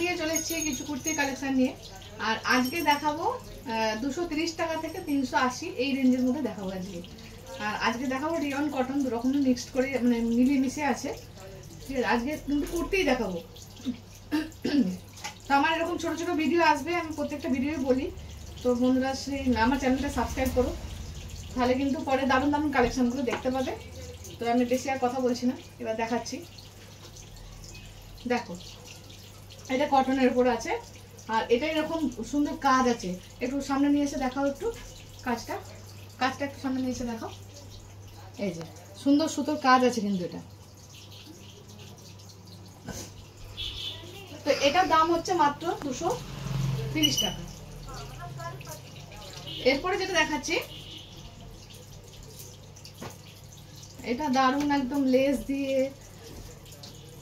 নিয়ে চলে এসেছি কিছু কুর্তির কালেকশন নিয়ে। আর আজকে দেখাবো 230 টাকা থেকে 380 এই রেঞ্জের মধ্যে দেখাবো আজকে। আর আজকে দেখাবো রিয়ন কটন, দু রকমের মিক্সড করে মানে মিলিয়ে মিশে আছে, ঠিক আছে। আজকে কিন্তু কুর্তিই দেখাবো। তো আমার এরকম ছোট ছোট ভিডিও আসবে, আমি প্রত্যেকটা ভিডিওই বলি। তো বন্ধুরা সেই আমার চ্যানেলটা সাবস্ক্রাইব করো, তাহলে কিন্তু পরে দারুণ দারুণ কালেকশনগুলো দেখতে পাবে। তো আমি বেশি আর কথা বলছি না, এবার দেখাচ্ছি। দেখো, এটা কটনের উপর আছে, আর এটা এরকম সুন্দর কাজ আছে। একটু সামনে নিয়ে এসে দেখাও, একটু কাজটা একটু সামনে নিয়ে এসে দেখাও। এই যে সুন্দর সুতোর কাজ আছে কিন্তু এটা। তো এটার দাম হচ্ছে মাত্র 230 টাকা। এরপরে যেটা দেখাচ্ছি, এটা দারুণ একদম লেস দিয়ে,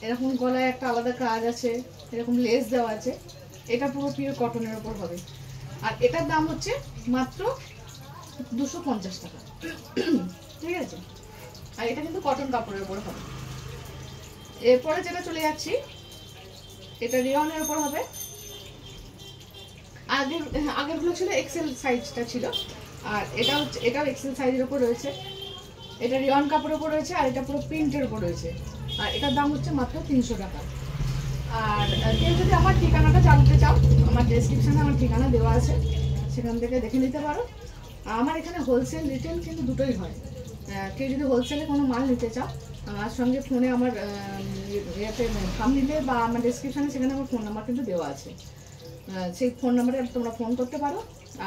এরকম গলায় একটা আলাদা কাজ আছে, এরকম লেস দেওয়া আছে। এটা পুরো পিওর কটনের উপর হবে, আর এটার দাম হচ্ছে মাত্র 250 টাকা, ঠিক আছে। আর এটা কিন্তু কটন কাপড়ের উপর হবে। এরপরে যেটা চলে যাচ্ছি, এটা রিয়নের উপর হবে। আগেরগুলো ছিল এক্সেল সাইজটা ছিল, আর এটাও এক্সেল সাইজের উপর রয়েছে। এটা রিয়ন কাপড়ের উপর রয়েছে, আর এটা পুরো প্রিন্টের উপর রয়েছে। আর এটার দাম হচ্ছে মাত্র 300 টাকা। আর কেউ যদি আমার ঠিকানাটা জানতে চাও, আমার ডেসক্রিপশনে আমার ঠিকানা দেওয়া আছে, সেখান থেকে দেখে নিতে পারো। আমার এখানে হোলসেল রিটেল কিন্তু দুটোই হয়। কেউ যদি হোলসেলে কোনো মাল নিতে চাও, আমার সঙ্গে ফোনে আমার ইয়েতে ফার্ম নিলে বা আমার ডেসক্রিপশনে সেখানে আমার ফোন নাম্বার কিন্তু দেওয়া আছে। সেই ফোন নাম্বারে তোমরা ফোন করতে পারো।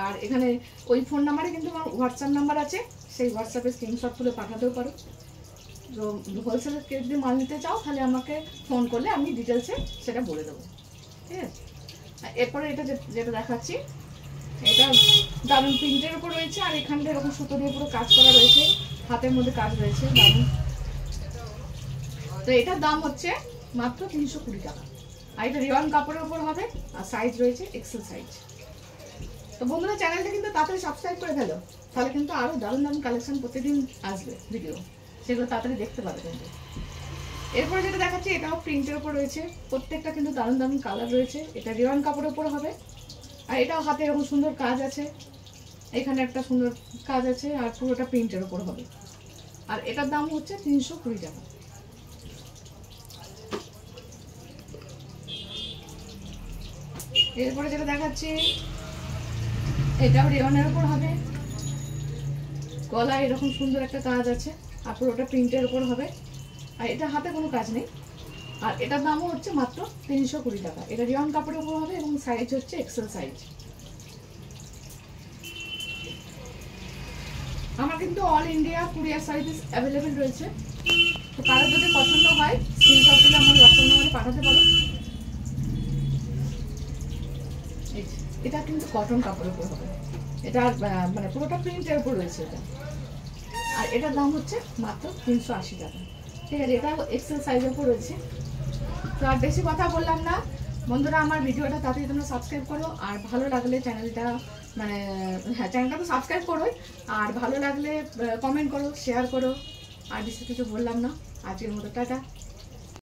আর এখানে ওই ফোন নাম্বারে কিন্তু আমার হোয়াটসঅ্যাপ নাম্বার আছে, সেই হোয়াটসঅ্যাপে স্ক্রিনশট তুলে পাঠাতেও পারো। তো হোলসেলের কেউ যদি মাল নিতে চাও, তাহলে আমাকে ফোন করলে আমি ডিটেলসে সেটা বলে দেবো, ঠিক আছে। এরপরে এটা যেটা দেখাচ্ছি, এটা দারুণ প্রিন্টের উপর রয়েছে, আর এখানটা এরকম সুতো দিয়ে পুরো কাজ করা রয়েছে, হাতের মধ্যে কাজ রয়েছে দারুণ। তো এটার দাম হচ্ছে মাত্র 320 টাকা। আর এটা রিয়ন কাপড়ের উপর হবে, আর সাইজ রয়েছে এক্সেল সাইজ। তো বন্ধুরা, চ্যানেলটা কিন্তু তাড়াতাড়ি সাবস্ক্রাইব করে ফেলো, তাহলে কিন্তু আরও দারুণ দারুণ কালেকশন প্রতিদিন আসবে ভিডিও, সেগুলো তাড়াতাড়ি দেখতে পাবে কিন্তু। এরপরে যেটা দেখাচ্ছি, এটাও প্রিন্টের উপর রয়েছে, প্রত্যেকটা কিন্তু দারুণ দারুণ কালার রয়েছে। এটা রিয়ন কাপড়ের উপর হবে, আর এটাও হাতে এরকম সুন্দর কাজ আছে, এখানে একটা সুন্দর কাজ আছে, আর পুরোটা প্রিন্টের উপর হবে। আর এটার দাম হচ্ছে 320 টাকা। এরপরে যেটা দেখাচ্ছি, এটাও রিয়নের উপর হবে, গলায় এরকম সুন্দর একটা কাজ আছে, আর পুরোটা প্রিন্টের উপর হবে। আর এটা হাতে কোনো কাজ নেই, আর এটার দামও হচ্ছে মাত্র 320 টাকা। এটা রিয়ন কাপড়ের উপর হবে, এবং সাইজ হচ্ছে এক্সেল সাইজ। আমার কিন্তু all India courier service available রয়েছে। তো কারোর যদি পছন্দ হয়, স্ক্রিনশট তুলে আমার হোয়াটসঅ্যাপ নম্বরে পাঠাতে পারো। এটা কিন্তু কটন কাপড়ের উপর হবে, এটা মানে পুরোটা প্রিন্টের উপর রয়েছে এটা। আর এটার দাম হচ্ছে মাত্র 380 টাকা, ঠিক আছে। এটা এক্সেল সাইজের উপর রয়েছে। তো আর বেশি কথা বললাম না বন্ধুরা, আমার ভিডিওটা তাড়াতাড়ি তোমরা সাবস্ক্রাইব করো। আর ভালো লাগলে চ্যানেলটা মানে হ্যাঁ, চ্যানেলটা তো সাবস্ক্রাইব করোই, আর ভালো লাগলে কমেন্ট করো, শেয়ার করো। আর বেশি কিছু বললাম না, আজকের মতো টাটা।